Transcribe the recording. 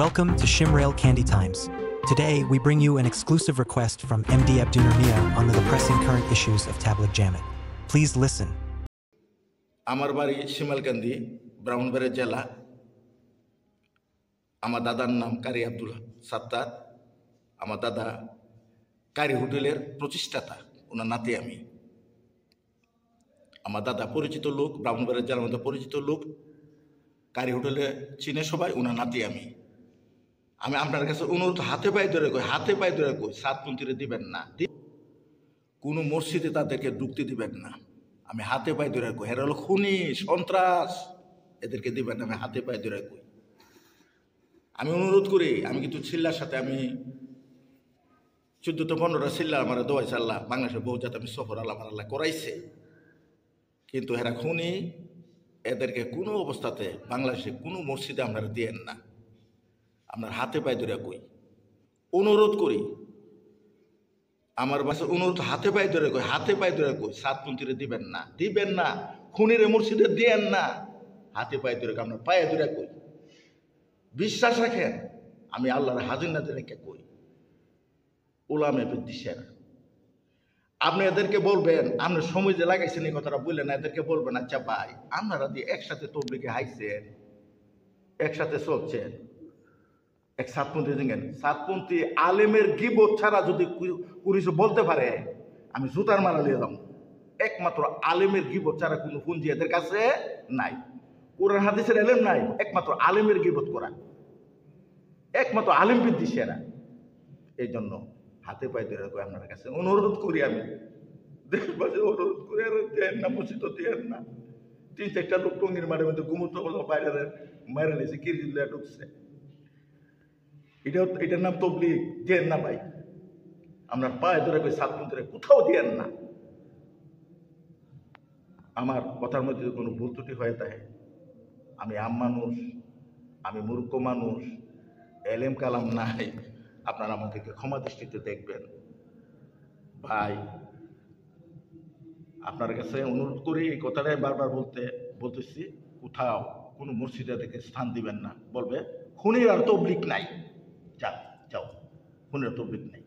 Welcome to Shimrail Candy Times. Today, we bring you an exclusive request from MD Abdunur Mia on the depressing current issues of Tabligh Jamaat. Please listen. আমার বাড়ি শিমালকান্দি, ব্রাহ্মণবাড়িয়া জেলা। আমার দাদার নাম কারি আব্দুল সাত্তার। আমার দাদা কারি হোটেলের প্রতিষ্ঠাতা, ওনার নাতি আমি। আমার দাদা পরিচিত লোক, ব্রাহ্মণবাড়িয়া জেলার মধ্যে পরিচিত লোক, কারি হোটেলে চিনে সবাই, ওনার নাতি আমি। আমি আপনার কাছে অনুরোধ হাতে পায়ে ধরে কই সাতপন্থীরে দিবেন না, কোনো মসজিদে তাদেরকে ঢুকতে দিবেন না। আমি হাতে পায়ে ধরে কই, এরা হলো খুনি সন্ত্রাস, এদেরকে দিবেন না। আমি হাতে পায়ে ধরে কই, আমি অনুরোধ করি। আমি কিন্তু চিল্লার সাথে আমি 14-15টা চিল্লা আমার দোয়াইছে আল্লাহ, বাংলাদেশের বহু জাত আমি সফর আল্লাহ করাইছে, কিন্তু এরা খুনি। এদেরকে কোনো অবস্থাতে বাংলাদেশে কোনো মসজিদে আপনারা দিয়েন না। আপনার হাতে পায়ে ধরে কই, অনুরোধ করি। আমার বাসা অনুরোধ হাতে পায়ে ধরে কই সাতপন্থীরে দিবেন না, খুনিরে মসজিদে দিয়েন না। হাতে পায়ে ধরে আপনার পায়ে ধরে কই, বিশ্বাস রাখেন। আমি আল্লাহর হাজির নাজির রেখে কই, ওলামে বিদ্বেষের আপনি এদেরকে বলবেন, আপনি সময় যে লাগাইছেন এই কথাটা বললেন, এদেরকে বলবেন আচ্ছা ভাই, আপনারা দিয়ে একসাথে তবলিগে হাইছেন, একসাথে চলছেন, এক সাতপন্থী দেখেন, সাতপন্থী আলেমের গিবত ছাড়া যদি পুলিশ বলতে পারে, আমি জুতার মারা নিয়ে যাবো। একমাত্র আলেমের গিবত ছাড়া কোনো পুঞ্জি এদের কাছে নাই। কোরআন হাদিসের এলেম নাই, একমাত্র আলেমের গিবত করা, একমাত্র আলেম বিদ্বেষীরা। এই জন্য হাতে পায়ে ধরে আপনার কাছে অনুরোধ করি, আমি দেশবাসী অনুরোধ করি, আর দেন না, মসজিদ দেন না। 3-4টা লোক টঙ্গির মাঠের মধ্যে ঘুমোতে বাইরে মারা নিয়েছে, কিরজিল্লা ঢুকছে। এটার নাম তবলিগ, দেন না ভাই। আমরা পায়ে ধরে কই সাতপন্থীরা কোথাও দেন না। আমার কথার মধ্যে কোনো ভুল ত্রুটি হয়ে থাকে, আমি আম মানুষ, আমি মূর্খ মানুষ, এলেম কালাম নাই, আপনারা আমাদেরকে ক্ষমা দৃষ্টিতে দেখবেন। ভাই, আপনার কাছে অনুরোধ করি, এই কথাটাই বারবার বলতেছি, কোথাও কোনো মসজিদে থেকে স্থান দিবেন না। বলবে খুনির আর তবলিগ নাই, যাও খুনির তবলিগ নাই।